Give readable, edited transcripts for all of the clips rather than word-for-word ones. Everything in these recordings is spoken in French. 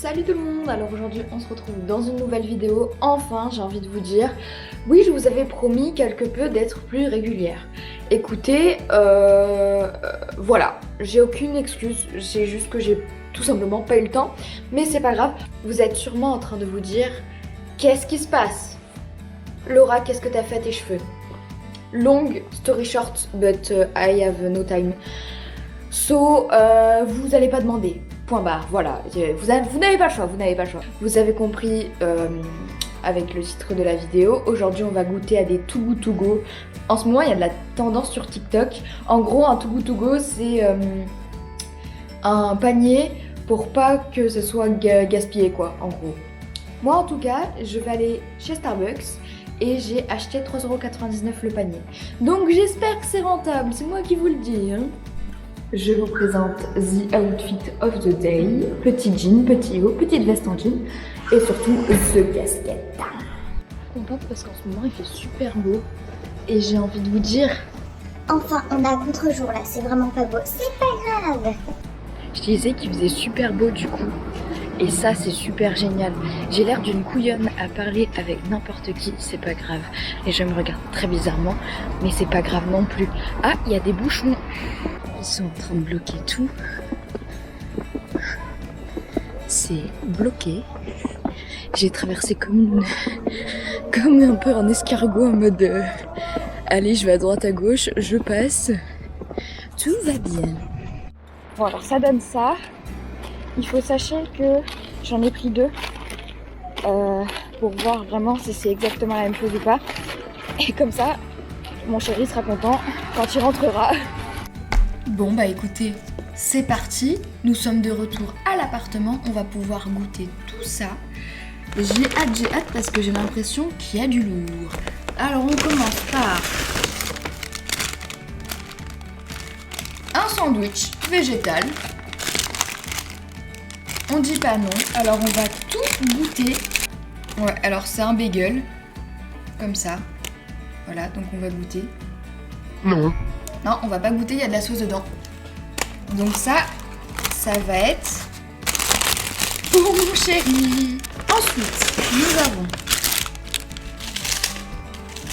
Salut tout le monde, alors aujourd'hui on se retrouve dans une nouvelle vidéo. Enfin, j'ai envie de vous dire, oui, je vous avais promis quelque peu d'être plus régulière. Écoutez, voilà, j'ai aucune excuse, c'est juste que j'ai tout simplement pas eu le temps, mais c'est pas grave. Vous êtes sûrement en train de vous dire, qu'est-ce qui se passe? Laura, qu'est-ce que t'as fait à tes cheveux? Long story short, but I have no time. So, vous allez pas demander. Point barre, voilà. Vous n'avez pas le choix, vous n'avez pas le choix. Vous avez compris avec le titre de la vidéo. Aujourd'hui, on va goûter à des Too Good To Go. En ce moment, il y a de la tendance sur TikTok. En gros, un Too Good To Go, c'est un panier pour pas que ce soit gaspillé, quoi, en gros. Moi, en tout cas, je vais aller chez Starbucks et j'ai acheté 3,99€ le panier. Donc, j'espère que c'est rentable, c'est moi qui vous le dis, hein. Je vous présente The Outfit of the Day. Petit jean, petit haut, petite veste en jean et surtout The Casquette. Contente parce qu'en ce moment il fait super beau et j'ai envie de vous dire... Enfin, on a contre-jour là, c'est vraiment pas beau. C'est pas grave. Je disais qu'il faisait super beau du coup. Et ça c'est super génial. J'ai l'air d'une couillonne à parler avec n'importe qui, c'est pas grave. Les gens me regardent très bizarrement, mais c'est pas grave non plus. Ah, il y a des bouchons. Ils sont en train de bloquer tout. C'est bloqué. J'ai traversé comme un peu un escargot en mode allez, je vais à droite à gauche, je passe. Tout va bien. Bon alors ça donne ça. Il faut sachez que j'en ai pris deux pour voir vraiment si c'est exactement la même chose ou pas. Et comme ça, mon chéri sera content quand il rentrera. Bon bah écoutez, c'est parti, nous sommes de retour à l'appartement, on va pouvoir goûter tout ça. J'ai hâte parce que j'ai l'impression qu'il y a du lourd. Alors on commence par un sandwich végétal. On dit pas non, alors on va tout goûter. Ouais, alors c'est un bagel, comme ça. Voilà, donc on va goûter. Non. Non, on va pas goûter, il y a de la sauce dedans. Donc ça va être pour mon chéri. Ensuite, nous avons...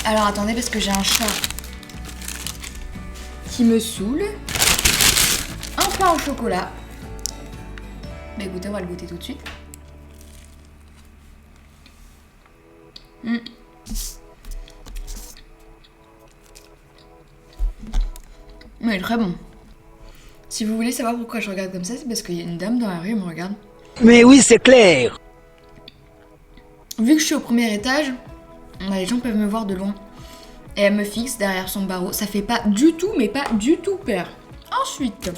Alors attendez, parce que j'ai un chat qui me saoule. Un pain au chocolat. Bah écoutez, on va le goûter tout de suite. Mais il est très bon. Si vous voulez savoir pourquoi je regarde comme ça, c'est parce qu'il y a une dame dans la rue, elle me regarde. Mais oui, c'est clair. Vu que je suis au premier étage, les gens peuvent me voir de loin. Et elle me fixe derrière son barreau. Ça fait pas du tout, mais pas du tout peur. Ensuite...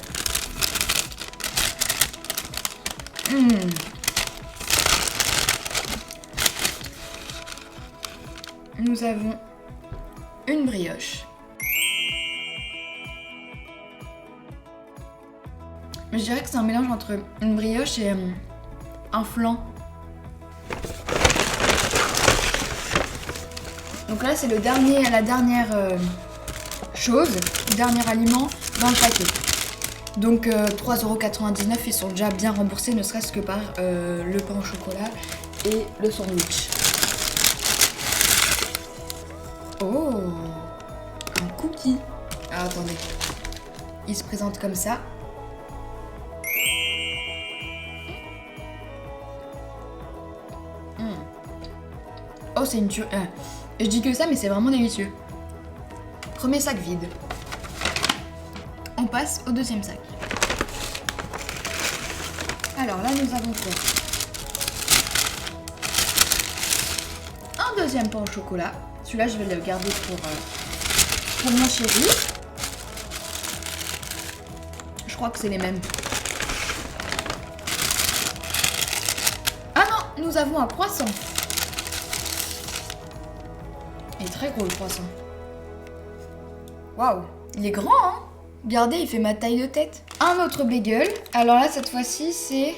Nous avons une brioche. Je dirais que c'est un mélange entre une brioche et un flan. Donc là, c'est la dernière chose, le dernier aliment dans le paquet. Donc 3,99€, ils sont déjà bien remboursés, ne serait-ce que par le pain au chocolat et le sandwich. Oh, un cookie. Ah, attendez, il se présente comme ça. Oh, c'est une tuerie. Je dis que ça, mais c'est vraiment délicieux. Premier sac vide. On passe au deuxième sac. Alors là, nous avons fait un deuxième pain au chocolat. Celui-là, je vais le garder pour mon chéri. Je crois que c'est les mêmes. Ah non, nous avons un croissant. Il est très gros le croissant. Waouh, il est grand, hein? Regardez, il fait ma taille de tête. Un autre bagel. Alors là, cette fois-ci, c'est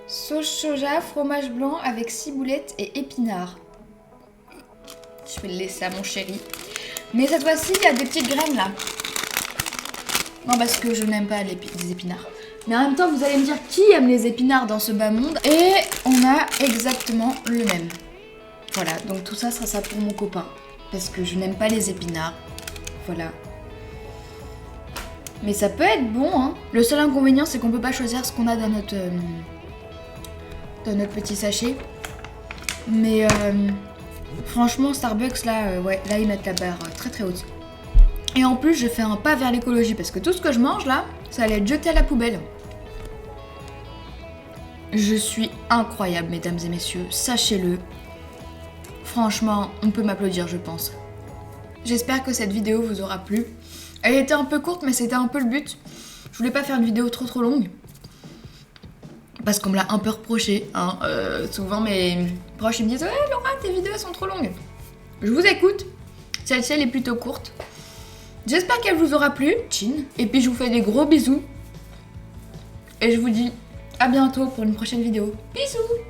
sauce soja, fromage blanc avec ciboulettes et épinards. Je vais le laisser à mon chéri. Mais cette fois-ci, il y a des petites graines là. Non, parce que je n'aime pas les épinards. Mais en même temps, vous allez me dire qui aime les épinards dans ce bas monde. Et on a exactement le même. Voilà, donc tout ça sera ça pour mon copain. Parce que je n'aime pas les épinards. Voilà. Mais ça peut être bon, hein. Le seul inconvénient, c'est qu'on peut pas choisir ce qu'on a dans notre petit sachet. Mais franchement, Starbucks, là, ouais, là, ils mettent la barre très très haute. Et en plus, je fais un pas vers l'écologie parce que tout ce que je mange, là, ça allait être jeté à la poubelle. Je suis incroyable, mesdames et messieurs, sachez-le. Franchement, on peut m'applaudir, je pense. J'espère que cette vidéo vous aura plu. Elle était un peu courte, mais c'était un peu le but. Je voulais pas faire une vidéo trop longue. Parce qu'on me l'a un peu reproché. Hein. Souvent, mes proches ils me disent « Ouais, Laura, tes vidéos sont trop longues. » Je vous écoute. Celle-ci, elle est plutôt courte. J'espère qu'elle vous aura plu. Chin. Et puis, je vous fais des gros bisous. Et je vous dis à bientôt pour une prochaine vidéo. Bisous!